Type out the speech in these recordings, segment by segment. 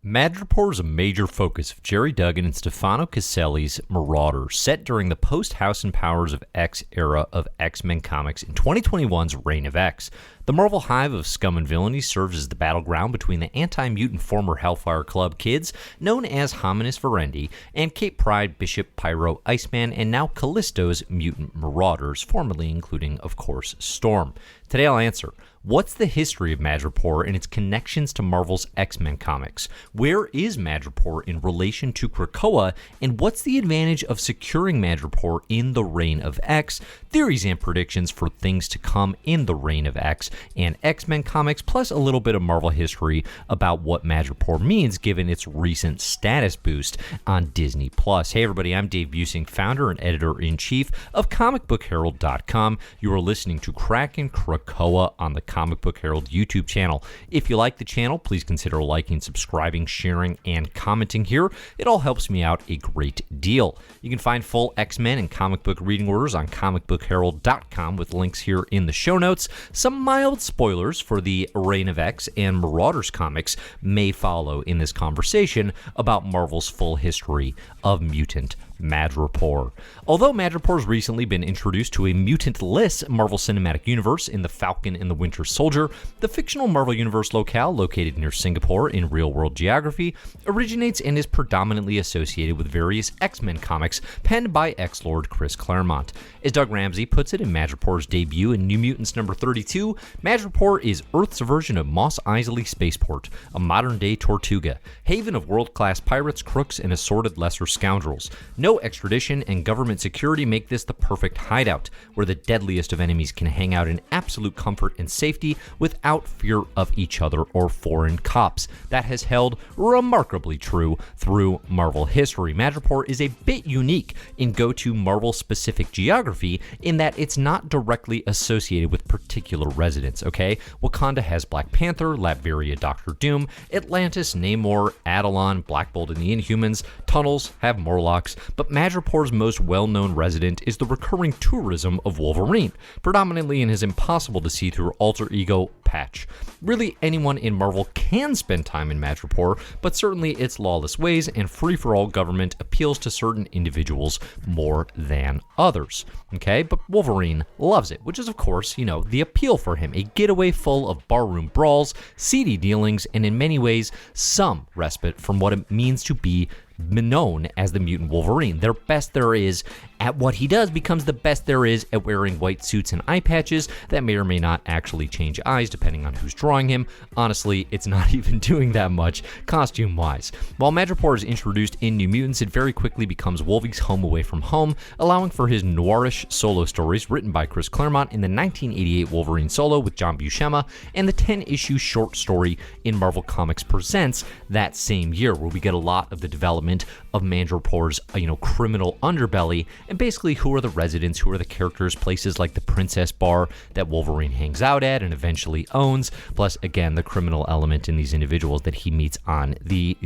Madripoor is a major focus of Gerry, Duggan, and Stefano Caselli's Marauders, set during the post-House and Powers of X era of X-Men comics in 2021's Reign of X. The Marvel hive of scum and villainy serves as the battleground between the anti-mutant former Hellfire Club kids, known as Homines Verendi, and Kate Pryde, Bishop, Pyro, Iceman, and now Callisto's mutant Marauders, formerly including, of course, Storm. Today I'll answer, what's the history of Madripoor and its connections to Marvel's X-Men comics? Where is Madripoor in relation to Krakoa? And what's the advantage of securing Madripoor in the Reign of X? Theories and predictions for things to come in the Reign of X and X-Men comics, plus a little bit of Marvel history about what Madripoor means given its recent status boost on Disney+. Hey everybody, I'm Dave Busing, founder and editor-in-chief of comicbookherald.com. You are listening to Krakin Krakoa on the Comic Book Herald YouTube channel. If you like the channel, please consider liking, subscribing, sharing, and commenting here. It all helps me out a great deal. You can find full X-Men and comic book reading orders on comicbookherald.com with links here in the show notes. Some mild spoilers for the Reign of X and Marauders comics may follow in this conversation about Marvel's full history of mutant Madripoor. Although Madripoor has recently been introduced to a mutantless Marvel Cinematic Universe in the Falcon and the Winter Soldier, the fictional Marvel Universe locale located near Singapore in real-world geography originates and is predominantly associated with various X-Men comics penned by X-Lord Chris Claremont. As Doug Ramsey puts it in Madripoor's debut in New Mutants number 32, Madripoor is Earth's version of Mos Eisley Spaceport, a modern-day Tortuga, haven of world-class pirates, crooks, and assorted lesser scoundrels. No extradition and government security make this the perfect hideout, where the deadliest of enemies can hang out in absolute comfort and safety without fear of each other or foreign cops. That has held remarkably true through Marvel history. Madripoor is a bit unique in go-to Marvel-specific geography in that it's not directly associated with particular residents, okay? Wakanda has Black Panther, Latveria Doctor Doom, Atlantis, Namor, Adelon, Black Bolt and the Inhumans, Tunnels have Morlocks, but Madripoor's most well-known resident is the recurring tourism of Wolverine, predominantly in his impossible-to-see-through alter ego, Patch. Really, anyone in Marvel can spend time in Madripoor, but certainly its lawless ways and free-for-all government appeals to certain individuals more than others, okay? But Wolverine loves it, which is, of course, the appeal for him, a getaway full of barroom brawls, seedy dealings, and in many ways, some respite from what it means to be known as the mutant Wolverine. Their best there is at what he does becomes the best there is at wearing white suits and eye patches that may or may not actually change eyes depending on who's drawing him. Honestly, it's not even doing that much costume-wise. While Madripoor is introduced in New Mutants, it very quickly becomes Wolvie's home away from home, allowing for his noirish solo stories written by Chris Claremont in the 1988 Wolverine solo with John Buscema and the 10-issue short story in Marvel Comics Presents that same year, where we get a lot of the development of Madripoor's, criminal underbelly, and basically who are the residents, who are the characters, places like the Princess Bar that Wolverine hangs out at and eventually owns, plus, again, the criminal element in these individuals that he meets on the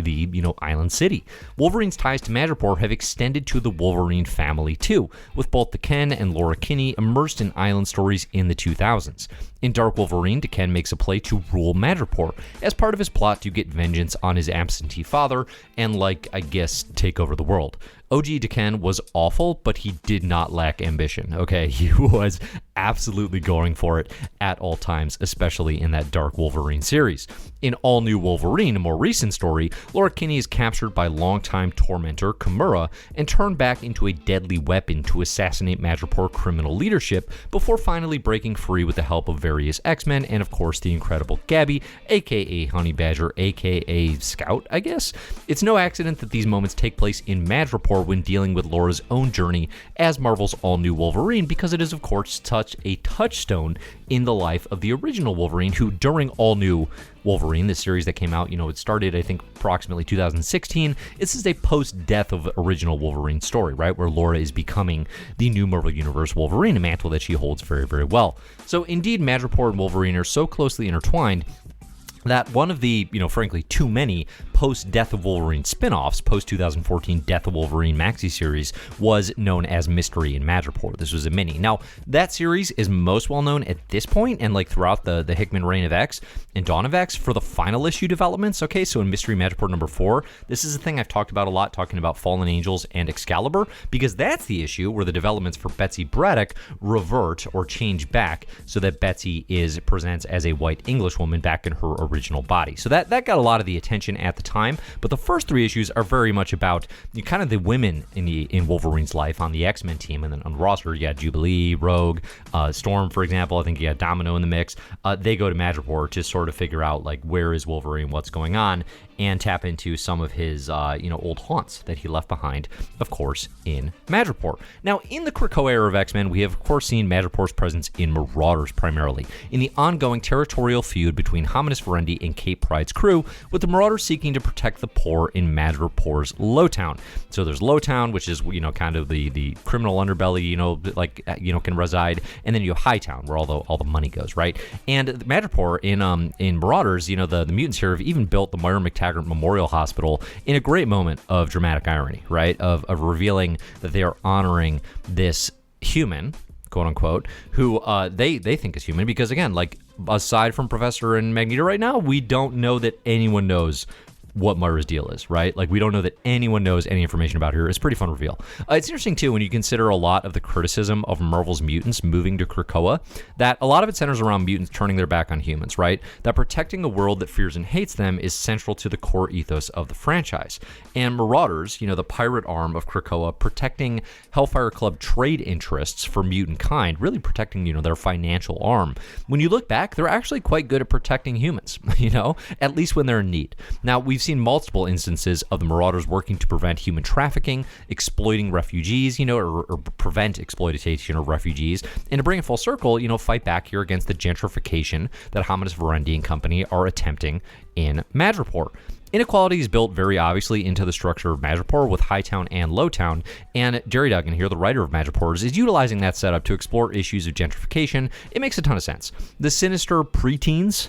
island city. Wolverine's ties to Madripoor have extended to the Wolverine family, too, with both Duggan and Laura Kinney immersed in island stories in the 2000s. In Dark Wolverine, Duggan makes a play to rule Madripoor as part of his plot to get vengeance on his absentee father and, take over the world. OG Duggan was awful, but he did not lack ambition, okay? He was absolutely going for it at all times, especially in that Dark Wolverine series. In All New Wolverine, a more recent story, Laura Kinney is captured by longtime tormentor Kimura and turned back into a deadly weapon to assassinate Madripoor criminal leadership before finally breaking free with the help of various X-Men and, of course, the incredible Gabby, aka Honey Badger, aka Scout, I guess? It's no accident that these moments take place in Madripoor when dealing with Laura's own journey as Marvel's all-new Wolverine, because it is, of course, such a touchstone in the life of the original Wolverine, who during all-new Wolverine, the series that came out, it started, I think, approximately 2016. This is a post-death of original Wolverine story, right, where Laura is becoming the new Marvel Universe Wolverine, a mantle that she holds very, very well. So, indeed, Madripoor and Wolverine are so closely intertwined that one of the, frankly, too many post-Death of Wolverine spin-offs, post-2014 Death of Wolverine maxi series, was known as Mystery in Madripoor. This was a mini. Now, that series is most well-known at this point, and like throughout the Hickman Reign of X and Dawn of X for the final issue developments. Okay, so in Mystery Madripoor number 4, this is a thing I've talked about a lot, talking about Fallen Angels and Excalibur, because that's the issue where the developments for Betsy Braddock revert or change back so that Betsy presents as a white Englishwoman back in her original body. So that got a lot of the attention at the time, but the first 3 issues are very much about kind of the women in Wolverine's life on the X-Men team, and then on the roster, you got Jubilee, Rogue, Storm, for example. I think you got Domino in the mix. They go to Madripoor to sort of figure out, like, where is Wolverine, what's going on, and tap into some of his, old haunts that he left behind, of course, in Madripoor. Now, in the Krakoa era of X-Men, we have, of course, seen Madripoor's presence in Marauders primarily, in the ongoing territorial feud between Homines Verendi and Kate Pryde's crew, with the Marauders seeking to protect the poor in Madripoor's Lowtown. So there's Lowtown, which is, kind of the criminal underbelly, can reside, and then you have Hightown, where all the money goes, right? And Madripoor in Marauders, the mutants here have even built the Myra McTaggart Memorial Hospital in a great moment of dramatic irony, right? Of revealing that they are honoring this human, quote unquote, who they think is human, because again, like, aside from Professor and Magneto right now, we don't know that anyone knows what Myra's deal is, right? Like, we don't know that anyone knows any information about her. It's a pretty fun reveal. It's interesting, too, when you consider a lot of the criticism of Marvel's mutants moving to Krakoa, that a lot of it centers around mutants turning their back on humans, right? That protecting a world that fears and hates them is central to the core ethos of the franchise. And Marauders, the pirate arm of Krakoa, protecting Hellfire Club trade interests for mutant kind, really protecting, their financial arm. When you look back, they're actually quite good at protecting humans, at least when they're in need. Now, we've seen multiple instances of the Marauders working to prevent human trafficking, exploiting refugees, or prevent exploitation of refugees, and to bring it full circle, fight back here against the gentrification that Homines Verendi and company are attempting in Madripoor. Inequality is built very obviously into the structure of Madripoor with Hightown and Lowtown, and Gerry Duggan here, the writer of Madripoor, is utilizing that setup to explore issues of gentrification. It makes a ton of sense. The sinister preteens,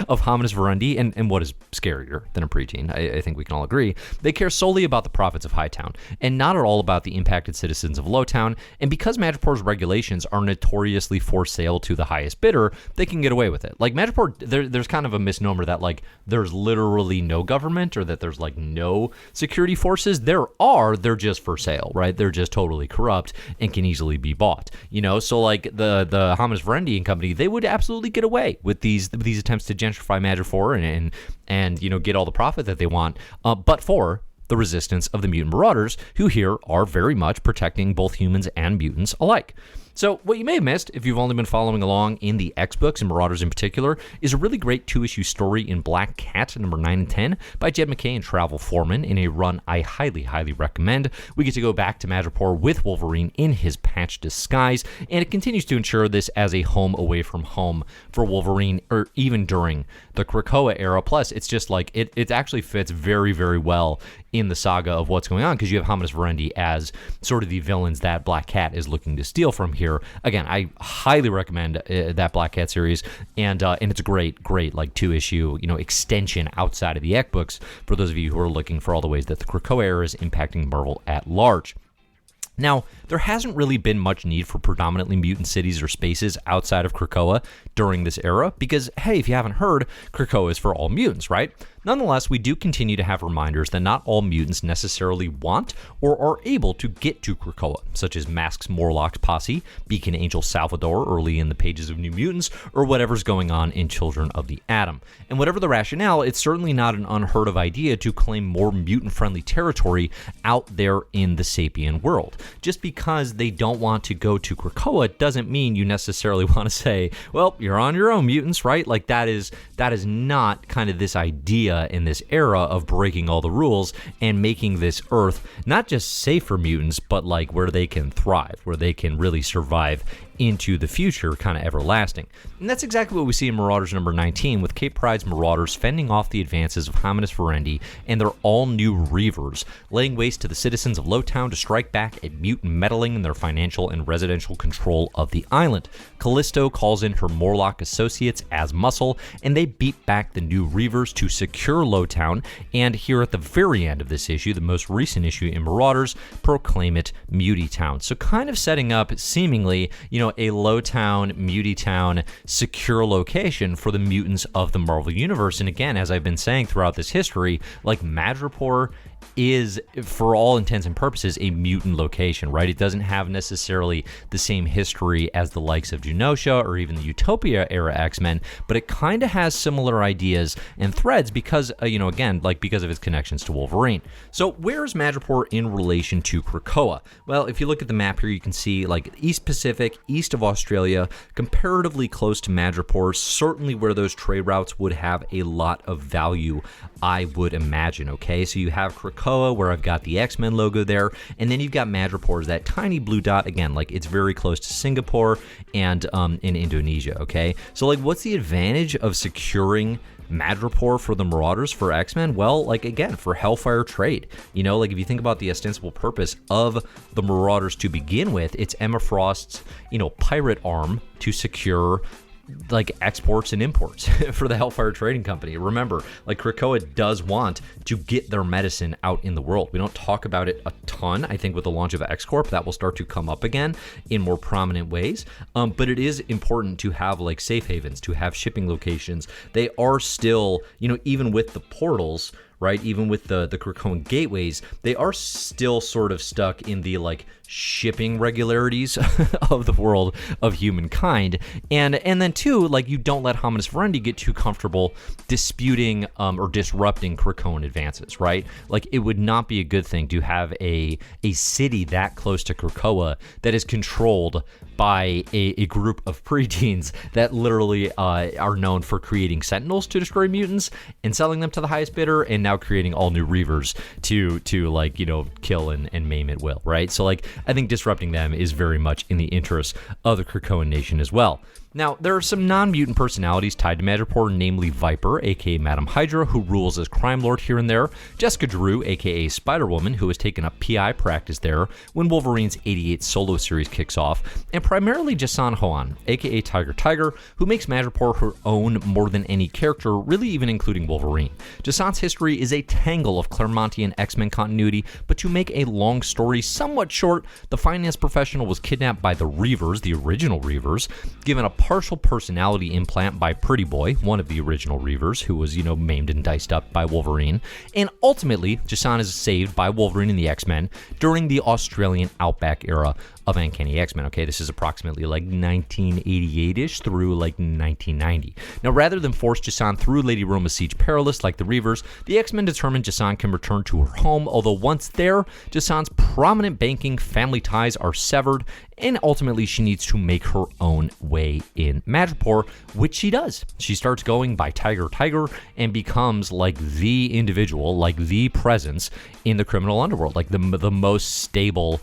of Homines Verendi, and what is scarier than a preteen, I think we can all agree, they care solely about the profits of Hightown, and not at all about the impacted citizens of Lowtown, and because Madripoor's regulations are notoriously for sale to the highest bidder, they can get away with it. Like, Madripoor, there's kind of a misnomer that, like, there's literally no government, or that there's like no security forces. They're just for sale, right? They're just totally corrupt and can easily be bought, so like the Homines Verendi and company, they would absolutely get away with these attempts to gentrify Madripoor and get all the profit that they want, but for the resistance of the mutant Marauders, who here are very much protecting both humans and mutants alike. So what you may have missed, if you've only been following along in the X books, and Marauders in particular, is a really great 2-issue story in Black Cat, number 9 and 10, by Jed MacKay and Travel Foreman, in a run I highly, highly recommend. We get to go back to Madripoor with Wolverine in his patch disguise, and it continues to ensure this as a home away from home for Wolverine, or even during the Krakoa era. Plus, it's just like, it actually fits very, very well in the saga of what's going on, because you have Homines Verendi as sort of the villains that Black Cat is looking to steal from here. Again, I highly recommend that Black Cat series, and it's a great like 2-issue extension outside of the X books for those of you who are looking for all the ways that the Krakoa era is impacting Marvel at large. Now, there hasn't really been much need for predominantly mutant cities or spaces outside of Krakoa during this era, because, hey, if you haven't heard, Krakoa is for all mutants, right? Nonetheless, we do continue to have reminders that not all mutants necessarily want or are able to get to Krakoa, such as Mask's Morlock's posse, Beacon Angel Salvador early in the pages of New Mutants, or whatever's going on in Children of the Atom. And whatever the rationale, it's certainly not an unheard of idea to claim more mutant-friendly territory out there in the sapien world. Just because they don't want to go to Krakoa doesn't mean you necessarily want to say, well, you're on your own, mutants, right? Like, that is not kind of this idea in this era of breaking all the rules and making this Earth not just safe for mutants, but like where they can thrive, where they can really survive into the future, kind of everlasting. And that's exactly what we see in Marauders number 19, with Kate Pryde's Marauders fending off the advances of Homines Verendi and their all-new Reavers, laying waste to the citizens of Lowtown to strike back at mutant meddling in their financial and residential control of the island. Callisto calls in her Morlock associates as muscle, and they beat back the new Reavers to secure Lowtown, and here at the very end of this issue, the most recent issue in Marauders, proclaim it Muty-town. So kind of setting up, seemingly, a Lowtown, Muty-town secure location for the mutants of the Marvel Universe. And again, as I've been saying throughout this history, like Madripoor is, for all intents and purposes, a mutant location, right? It doesn't have necessarily the same history as the likes of Genosha or even the Utopia era X-Men, but it kind of has similar ideas and threads because, again, because of its connections to Wolverine. So where is Madripoor in relation to Krakoa? Well, if you look at the map here, you can see East Pacific, east of Australia, comparatively close to Madripoor, certainly where those trade routes would have a lot of value, I would imagine, okay? So you have Krakoa, where I've got the X-Men logo there, and then you've got Madripoor, that tiny blue dot, again, it's very close to Singapore and in Indonesia, okay? So, what's the advantage of securing Madripoor for the Marauders for X-Men? Well, again, for Hellfire trade. If you think about the ostensible purpose of the Marauders to begin with, it's Emma Frost's, pirate arm to secure exports and imports for the Hellfire Trading Company. Remember, Krakoa does want to get their medicine out in the world. We don't talk about it a ton. I think with the launch of X-Corp, that will start to come up again in more prominent ways. But it is important to have safe havens, to have shipping locations. They are still, even with the portals, right? Even with the Krakoan gateways, they are still sort of stuck in the shipping regularities of the world of humankind. And then too, you don't let Homines Verendi get too comfortable disputing or disrupting Krakoan advances, right? It would not be a good thing to have a city that close to Krakoa that is controlled by a group of preteens that literally are known for creating sentinels to destroy mutants and selling them to the highest bidder, and now creating all new Reavers to kill and maim at will, right? So I think disrupting them is very much in the interest of the Krakoan nation as well. Now, there are some non-mutant personalities tied to Madripoor, namely Viper, aka Madam Hydra, who rules as crime lord here and there, Jessica Drew, aka Spider-Woman, who has taken up PI practice there when Wolverine's 88 solo series kicks off, and primarily Jason Hoan, aka Tiger, who makes Madripoor her own more than any character, really even including Wolverine. Jason's history is a tangle of Claremontian X-Men continuity, but to make a long story somewhat short, the finance professional was kidnapped by the Reavers, the original Reavers, given a partial personality implant by Pretty Boy, one of the original Reavers, who was, maimed and diced up by Wolverine, and ultimately, Jason is saved by Wolverine and the X-Men during the Australian Outback era of Uncanny X-Men. Okay, this is approximately 1988-ish through 1990. Now, rather than force Jason through Lady Roma's Siege Perilous like the Reavers, the X-Men determined Jason can return to her home, although once there, Jason's prominent banking family ties are severed, and ultimately she needs to make her own way in Madripoor, which she does. She starts going by Tiger and becomes the individual, the presence in the criminal underworld, the most stable,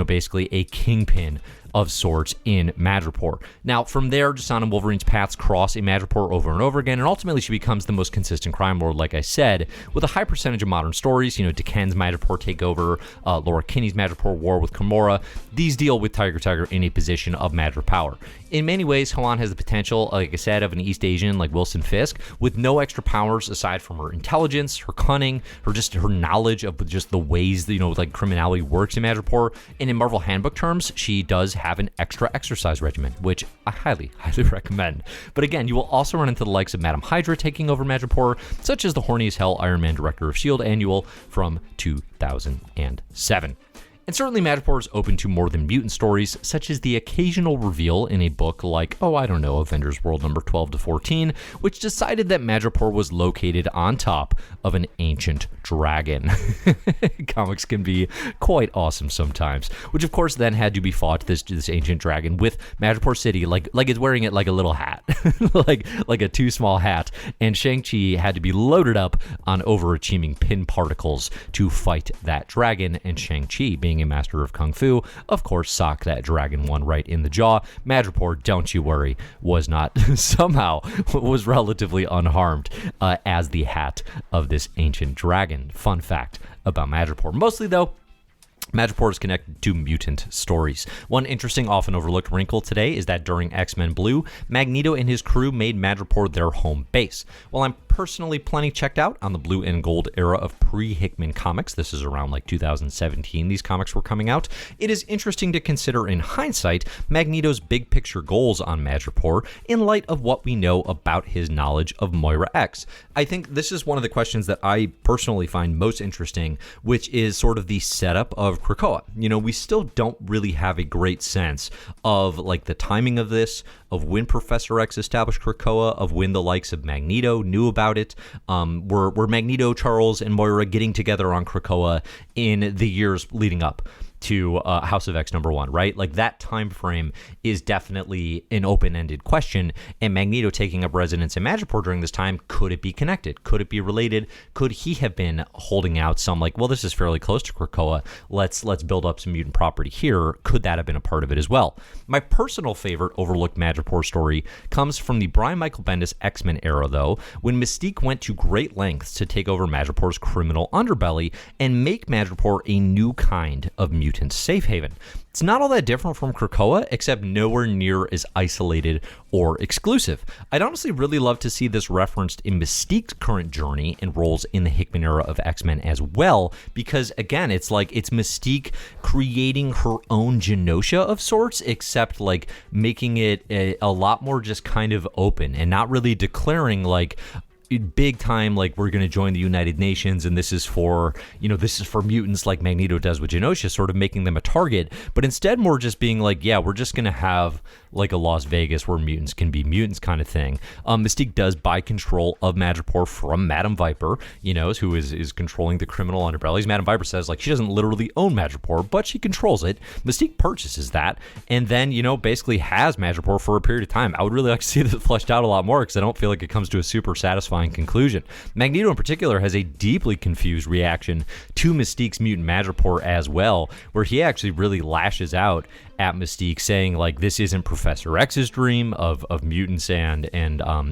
basically a kingpin of sorts in Madripoor. Now, from there, Jason and Wolverine's paths cross in Madripoor over and over again, and ultimately she becomes the most consistent crime lord, like I said, with a high percentage of modern stories. Deken's Madripoor takeover, Laura Kinney's Madripoor war with Kimura. These deal with Tiger in a position of Madripower. In many ways, Hoan has the potential, like I said, of an East Asian like Wilson Fisk, with no extra powers aside from her intelligence, her cunning, her knowledge of just the ways criminality works in Madripoor. And in Marvel Handbook terms, she does have an extra exercise regimen, which I highly recommend. But again, you will also run into the likes of Madam Hydra taking over Madripoor, such as the horny as hell Iron Man Director of S.H.I.E.L.D. annual from 2007. And certainly Madripoor is open to more than mutant stories, such as the occasional reveal in a book like, Avengers World number 12 to 14, which decided that Madripoor was located on top of an ancient dragon. Comics can be quite awesome sometimes, which of course then had to be fought, this ancient dragon, with Madripoor City, like it's wearing it like a little hat, like a too small hat, and Shang-Chi had to be loaded up on overachieving pin particles to fight that dragon, and Shang-Chi being being a master of kung fu, of course, socked that dragon one right in the jaw. Madripoor, don't you worry, was not somehow was relatively unharmed as the hat of this ancient dragon. Fun fact about Madripoor. Mostly, though, Madripoor is connected to mutant stories. One interesting, often overlooked wrinkle today is that during X-Men Blue, Magneto and his crew made Madripoor their home base. While I'm personally plenty checked out on the blue and gold era of pre-Hickman comics, this is around like 2017 these comics were coming out, it is interesting to consider in hindsight Magneto's big picture goals on Madripoor in light of what we know about his knowledge of Moira X. I think this is one of the questions that I personally find most interesting, which is sort of the setup of Krakoa. You know, we still don't really have a great sense of like the timing of this, of when Professor X established Krakoa, of when the likes of Magneto knew about it. Were Magneto, Charles, and Moira getting together on Krakoa in the years leading up to House of X #1, right? Like that time frame is definitely an open-ended question, and Magneto taking up residence in Madripoor during this time, could it be connected? Could it be related? Could he have been holding out some like, well, this is fairly close to Krakoa, let's build up some mutant property here? Could that have been a part of it as well? My personal favorite overlooked Madripoor story comes from the Brian Michael Bendis X-Men era, though, when Mystique went to great lengths to take over Madripoor's criminal underbelly and make Madripoor a new kind of mutant safe haven. It's not all that different from Krakoa, except nowhere near as isolated or exclusive. I'd honestly really love to see this referenced in Mystique's current journey and roles in the Hickman era of X-Men as well, because again, it's like it's Mystique creating her own Genosha of sorts, except like making it a lot more just kind of open and not really declaring like big time like we're going to join the United Nations and this is for mutants like Magneto does with Genosha, sort of making them a target, but instead more just being like, yeah, we're just going to have like a Las Vegas where mutants can be mutants kind of thing. Mystique does buy control of Madripoor from Madame Viper, who is controlling the criminal underbellies. Madame Viper says like she doesn't literally own Madripoor, but she controls it. Mystique purchases that and then, basically has Madripoor for a period of time. I would really like to see this fleshed out a lot more because I don't feel like it comes to a super satisfying conclusion. Magneto in particular has a deeply confused reaction to Mystique's mutant Madripoor as well, where he actually really lashes out at Mystique, saying like this isn't Professor X's dream of mutants and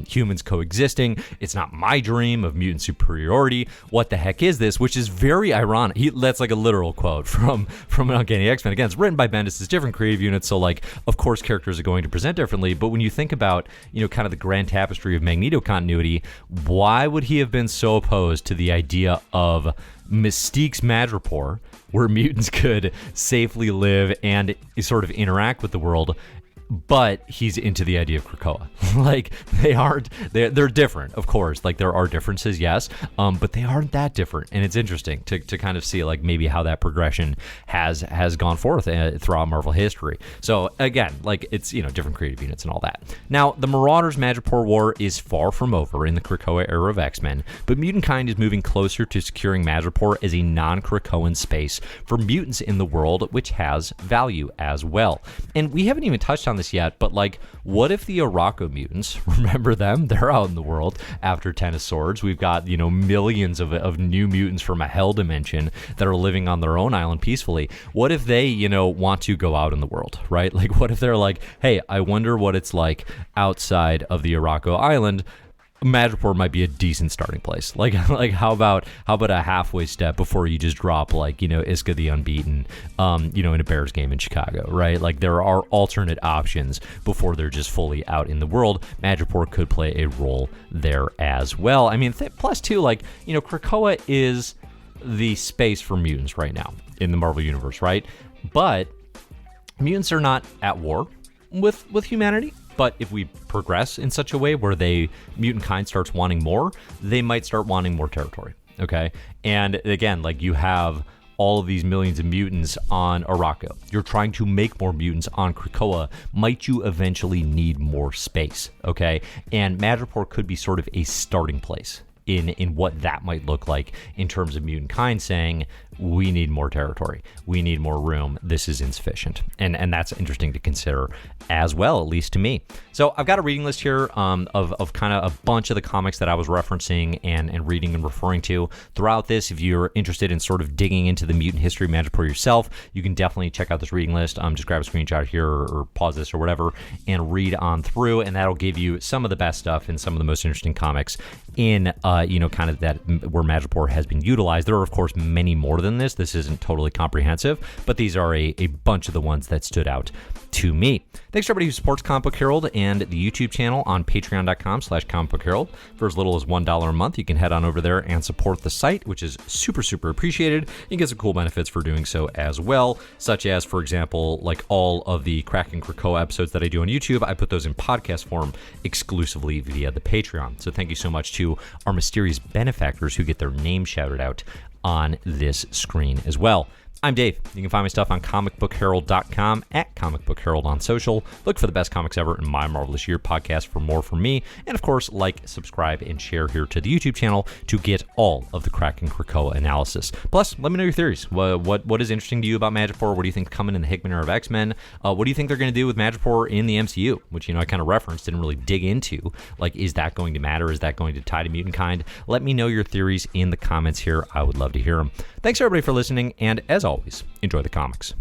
humans coexisting. It's not my dream of mutant superiority. What the heck is this? Which is very ironic. That's like a literal quote from an Uncanny X-Men. Again, it's written by Bendis. It's different creative units, so like of course characters are going to present differently. But when you think about kind of the grand tapestry of Magneto continuity, why would he have been so opposed to the idea of Mystique's Madripoor, where mutants could safely live and sort of interact with the world, but he's into the idea of Krakoa? Like they're different, of course. Like there are differences, yes, but they aren't that different. And it's interesting to kind of see like maybe how that progression has gone forth throughout Marvel history. So again, like it's different creative units and all that. Now the Marauders Madripoor War is far from over in the Krakoa era of X-Men, but mutant kind is moving closer to securing Madripoor as a non-Krakoan space for mutants in the world, which has value as well. And we haven't even touched on this yet, but like what if the Arakko mutants, remember them, they're out in the world after Ten of Swords. We've got millions of new mutants from a hell dimension that are living on their own island peacefully. What if they want to go out in the world, right? Like what if they're like, hey, I wonder what it's like outside of the Arakko island. Madripoor might be a decent starting place. Like how about a halfway step before you just drop like Iska the Unbeaten in a Bears game in Chicago, right? Like there are alternate options before they're just fully out in the world. Madripoor could play a role there as well. I mean, plus too, like Krakoa is the space for mutants right now in the Marvel universe, right? But mutants are not at war with humanity. But if we progress in such a way where mutant kind starts wanting more, they might start wanting more territory, okay? And again, like you have all of these millions of mutants on Arakko. You're trying to make more mutants on Krakoa. Might you eventually need more space, okay? And Madripoor could be sort of a starting place in what that might look like in terms of mutant kind saying, we need more territory, we need more room, this is insufficient. And that's interesting to consider as well, at least to me. So I've got a reading list here of kind of a bunch of the comics that I was referencing and reading and referring to throughout this. If you're interested in sort of digging into the mutant history of Madripoor yourself, you can definitely check out this reading list. Just grab a screenshot here or pause this or whatever and read on through, and that'll give you some of the best stuff and some of the most interesting comics in kind of that where Madripoor has been utilized. There are of course many more than this. This isn't totally comprehensive, but these are a bunch of the ones that stood out to me. Thanks to everybody who supports Comic Book Herald and the YouTube channel on patreon.com/Comic Book Herald. For as little as $1 a month, you can head on over there and support the site, which is super, super appreciated. You get some cool benefits for doing so as well, such as, for example, like all of the Krakin Krakoa episodes that I do on YouTube, I put those in podcast form exclusively via the Patreon. So thank you so much to our mysterious benefactors who get their name shouted out on this screen as well. I'm Dave. You can find my stuff on comicbookherald.com, at Comic Book Herald on social. Look for the best comics ever in my marvelous year podcast for more from me. And of course, like, subscribe, and share here to the YouTube channel to get all of the Krakin Krakoa analysis. Plus, let me know your theories. What is interesting to you about Madripoor? What do you think coming in the Hickman era of X-Men? What do you think they're going to do with Madripoor in the MCU? Which, I kind of referenced, didn't really dig into. Like, is that going to matter? Is that going to tie to mutant kind? Let me know your theories in the comments here. I would love to hear them. Thanks everybody for listening, and as always, enjoy the comics.